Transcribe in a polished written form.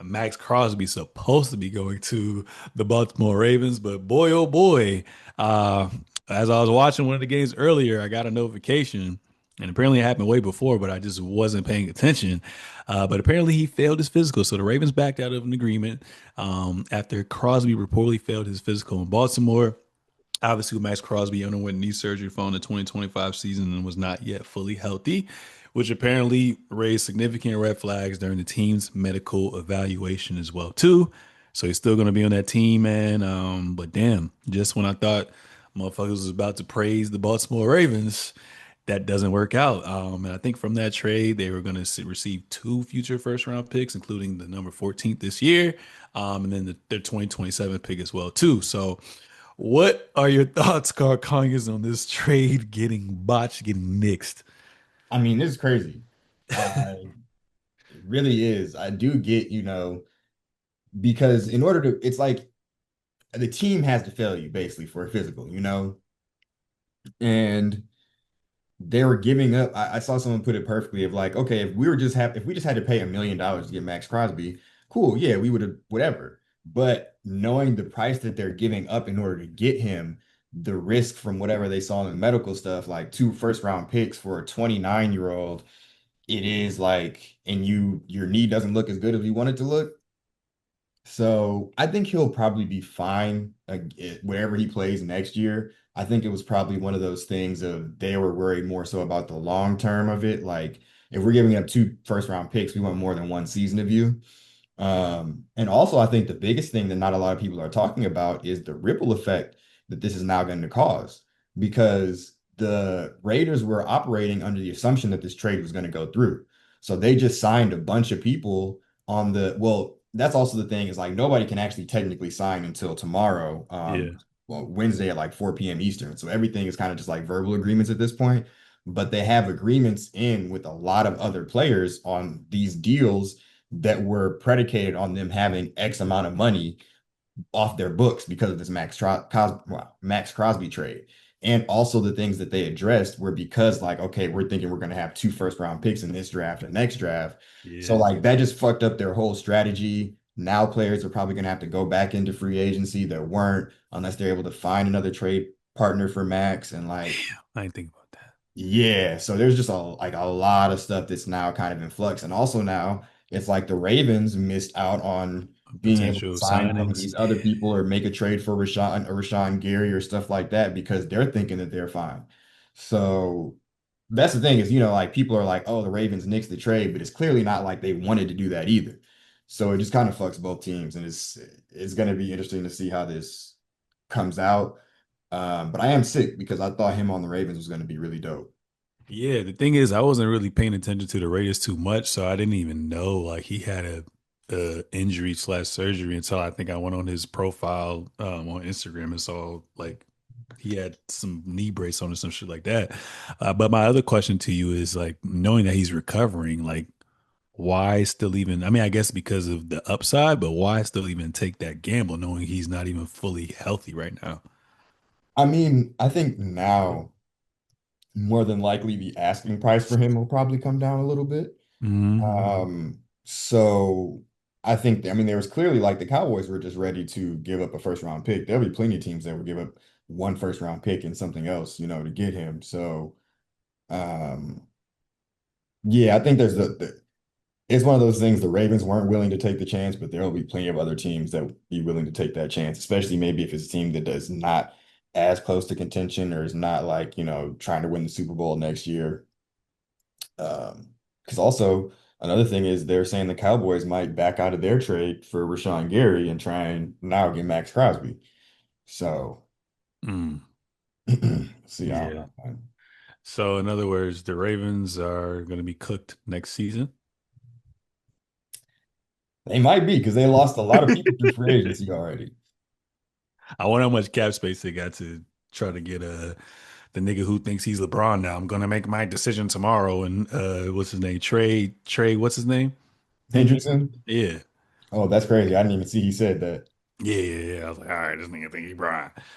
Max Crosby supposed to be going to the Baltimore Ravens, but boy, oh boy, uh, as I was watching one of the games earlier, I got a notification, and apparently it happened way before, but I just wasn't paying attention. But apparently he failed his physical, so the Ravens backed out of an agreement after Crosby reportedly failed his physical in Baltimore. Obviously, Max Crosby underwent knee surgery following the 2025 season and was not yet fully healthy, which apparently raised significant red flags during the team's medical evaluation as well too. So he's still going to be on that team, man. But damn, just when I thought motherfuckers was about to praise the Baltimore Ravens, that doesn't work out. And I think from that trade, they were going to receive two future first round picks, including the number 14th this year, and then their 2027 pick as well too. So what are your thoughts, Carl Conyers, on this trade getting botched, getting nixed? I mean, this is crazy. It really is. I do get, because in order to, it's like the team has to fail you basically for a physical. And they were giving up. I saw someone put it perfectly of like, okay, if we just had to pay $1 million to get Max Crosby, cool, yeah, we would have whatever. But knowing the price that they're giving up in order to get him, the risk from whatever they saw in the medical stuff, like two first round picks for a 29-year-old, it is like, and your knee doesn't look as good as you want it to look. So I think he'll probably be fine wherever he plays next year. I think it was probably one of those things of they were worried more so about the long term of it. Like if we're giving up two first round picks, we want more than one season of you. And also I think the biggest thing that not a lot of people are talking about is the ripple effect that this is now going to cause because the Raiders were operating under the assumption that this trade was going to go through. So they just signed a bunch of people on that's also the thing is like nobody can actually technically sign until tomorrow, Yeah. well, Wednesday at like 4 p.m. Eastern. So everything is kind of just like verbal agreements at this point, but they have agreements in with a lot of other players on these deals that were predicated on them having X amount of money off their books because of this Max Crosby trade. And also the things that they addressed were because like, okay, we're thinking we're going to have two first round picks in this draft and next draft. So Yeah. like that just fucked up their whole strategy. Now players are probably going to have to go back into free agency that weren't unless they're able to find another trade partner for Max and like Damn, I didn't think about that. yeah, so there's just a lot of stuff that's now kind of in flux. And also now it's like the Ravens missed out on being able to Potential sign some of signings. these other Yeah. people or make a trade for Rashawn Gary or stuff like that because they're thinking that they're fine. So that's the thing is, like people are like, oh, the Ravens nixed the trade, but it's clearly not like they wanted to do that either. So it just kind of fucks both teams, and it's going to be interesting to see how this comes out. But I am sick because I thought him on the Ravens was going to be really dope. Yeah, the thing is, I wasn't really paying attention to the Raiders too much, so I didn't even know like he had a injury slash surgery until I think I went on his profile on Instagram and saw like he had some knee brace on or some shit like that. But my other question to you is like knowing that he's recovering, like why still even? I mean, I guess because of the upside, but why still even take that gamble knowing he's not even fully healthy right now? I mean, I think now more than likely the asking price for him will probably come down a little bit. Hmm. So I think, I mean, there was clearly like the Cowboys were just ready to give up a first round pick. There'll be plenty of teams that would give up one first round pick and something else, to get him. So, um, yeah, I think it's one of those things the Ravens weren't willing to take the chance, but there will be plenty of other teams that would be willing to take that chance, especially maybe if it's a team that does not as close to contention or is not like, trying to win the Super Bowl next year. Because also another thing is they're saying the Cowboys might back out of their trade for Rashawn Gary and try and now get Max Crosby. So Mm, see, I don't yeah. know, man. So, in other words, the Ravens are going to be cooked next season. They might be because they lost a lot of people through free agency already. I wonder how much cap space they got to try to get the nigga who thinks he's LeBron now. I'm gonna make my decision tomorrow. And what's his name? Trey. What's his name? Hendrickson. Hendrickson? Yeah. Oh, that's crazy. I didn't even see he said that. Yeah. I was like, all right, this nigga think he's Brian.